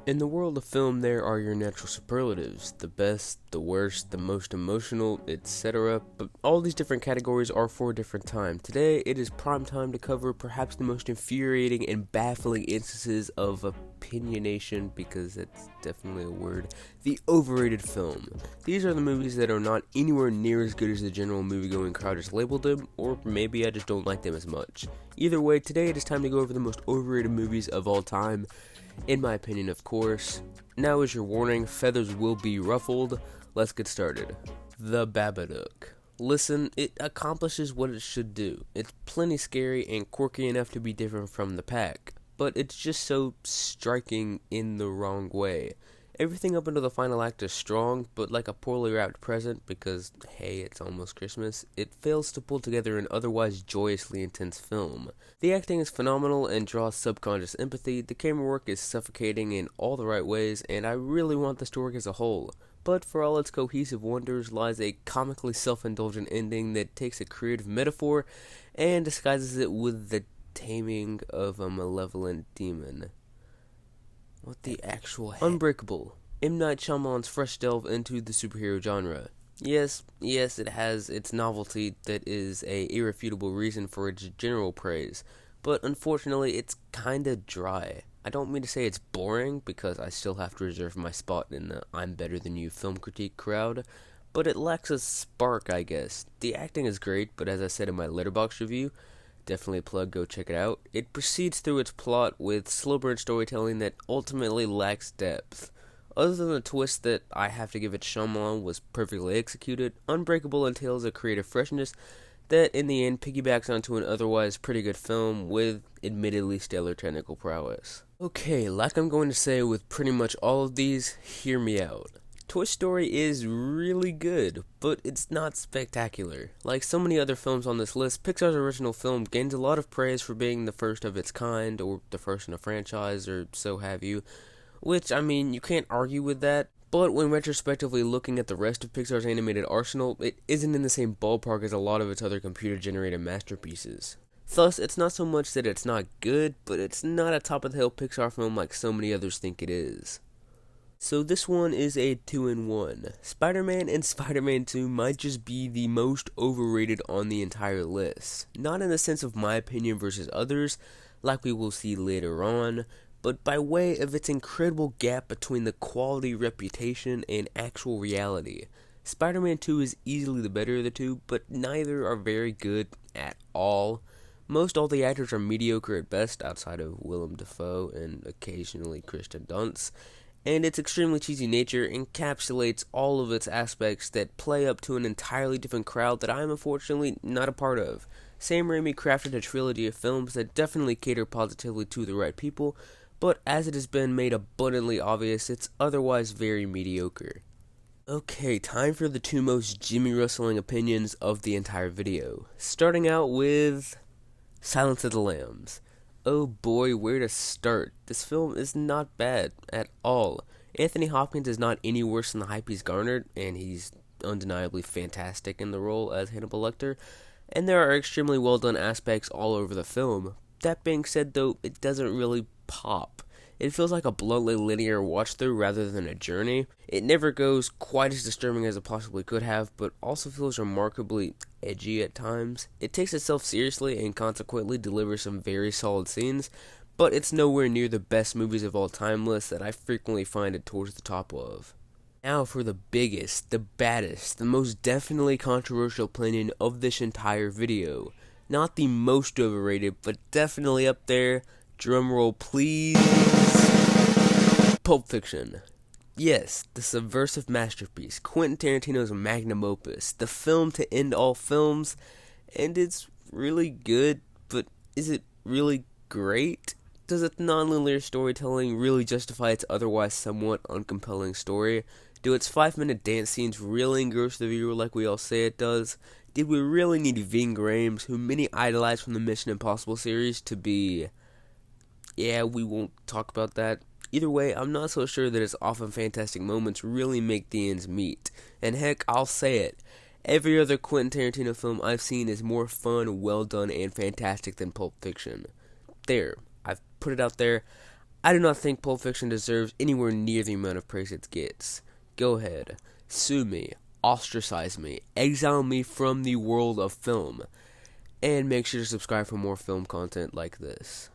In the world of film, there are your natural superlatives, the best, the worst, the most emotional, etc. But all these different categories are for a different time. Today, it is prime time to cover perhaps the most infuriating and baffling instances of opinionation, because it's definitely a word, the overrated film. These are the movies that are not anywhere near as good as the general movie-going crowd has labeled them, or maybe I just don't like them as much. Either way, today it is time to go over the most overrated movies of all time. In my opinion, of course. Now is your warning, feathers will be ruffled. Let's get started. The Babba Duck. Listen, it accomplishes what it should do. It's plenty scary and quirky enough to be different from the pack, but it's just so striking in the wrong way. Everything up until the final act is strong, but like a poorly wrapped present, because, hey, it's almost Christmas, it fails to pull together an otherwise joyously intense film. The acting is phenomenal and draws subconscious empathy, the camera work is suffocating in all the right ways, and I really want the story as a whole. But for all its cohesive wonders lies a comically self-indulgent ending that takes a creative metaphor and disguises it with the taming of a malevolent demon. What the actual heck? Unbreakable. M. Night Shyamalan's fresh delve into the superhero genre. Yes, it has its novelty that is a irrefutable reason for its general praise, but unfortunately it's kinda dry. I don't mean to say it's boring, because I still have to reserve my spot in the I'm better than you film critique crowd, but it lacks a spark, I guess. The acting is great, but as I said in my Letterboxd review, definitely a plug, go check it out. It proceeds through its plot with slow burn storytelling that ultimately lacks depth. Other than the twist that I have to give it Shyamalan was perfectly executed, Unbreakable entails a creative freshness that in the end piggybacks onto an otherwise pretty good film with admittedly stellar technical prowess. Okay, like I'm going to say with pretty much all of these, hear me out. Toy Story is really good, but it's not spectacular. Like so many other films on this list, Pixar's original film gains a lot of praise for being the first of its kind, or the first in a franchise, or so have you. Which, I mean, you can't argue with that, but when retrospectively looking at the rest of Pixar's animated arsenal, it isn't in the same ballpark as a lot of its other computer-generated masterpieces. Thus, it's not so much that it's not good, but it's not a top-of-the-hill Pixar film like so many others think it is. So this one is a 2-in-1. Spider-Man and Spider-Man 2 might just be the most overrated on the entire list. Not in the sense of my opinion versus others, like we will see later on, but by way of its incredible gap between the quality reputation and actual reality. Spider-Man 2 is easily the better of the two, but neither are very good at all. Most all the actors are mediocre at best, outside of Willem Dafoe and occasionally Kristen Dunst, and its extremely cheesy nature encapsulates all of its aspects that play up to an entirely different crowd that I am unfortunately not a part of. Sam Raimi crafted a trilogy of films that definitely cater positively to the right people, but as it has been made abundantly obvious, it's otherwise very mediocre. Okay, time for the two most Jimmy Rustling opinions of the entire video. Starting out with Silence of the Lambs. Oh boy, where to start. This film is not bad at all. Anthony Hopkins is not any worse than the hype he's garnered, and he's undeniably fantastic in the role as Hannibal Lecter, and there are extremely well done aspects all over the film. That being said though, it doesn't really pop. It feels like a bluntly linear watch through rather than a journey. It never goes quite as disturbing as it possibly could have, but also feels remarkably edgy at times. It takes itself seriously and consequently delivers some very solid scenes, but it's nowhere near the best movies of all time list that I frequently find it towards the top of. Now for the biggest, the baddest, the most definitely controversial opinion of this entire video. Not the most overrated, but definitely up there. Drumroll please. Pulp Fiction. Yes, the subversive masterpiece, Quentin Tarantino's magnum opus, the film to end all films, and it's really good, but is it really great? Does its non-linear storytelling really justify its otherwise somewhat uncompelling story? Do its 5-minute dance scenes really engross the viewer like we all say it does? Did we really need Ving Rhames, who many idolize from the Mission Impossible series, to be... Yeah, we won't talk about that. Either way, I'm not so sure that its often fantastic moments really make the ends meet. And heck, I'll say it. Every other Quentin Tarantino film I've seen is more fun, well done, and fantastic than Pulp Fiction. There, I've put it out there. I do not think Pulp Fiction deserves anywhere near the amount of praise it gets. Go ahead, sue me, ostracize me, exile me from the world of film, and make sure to subscribe for more film content like this.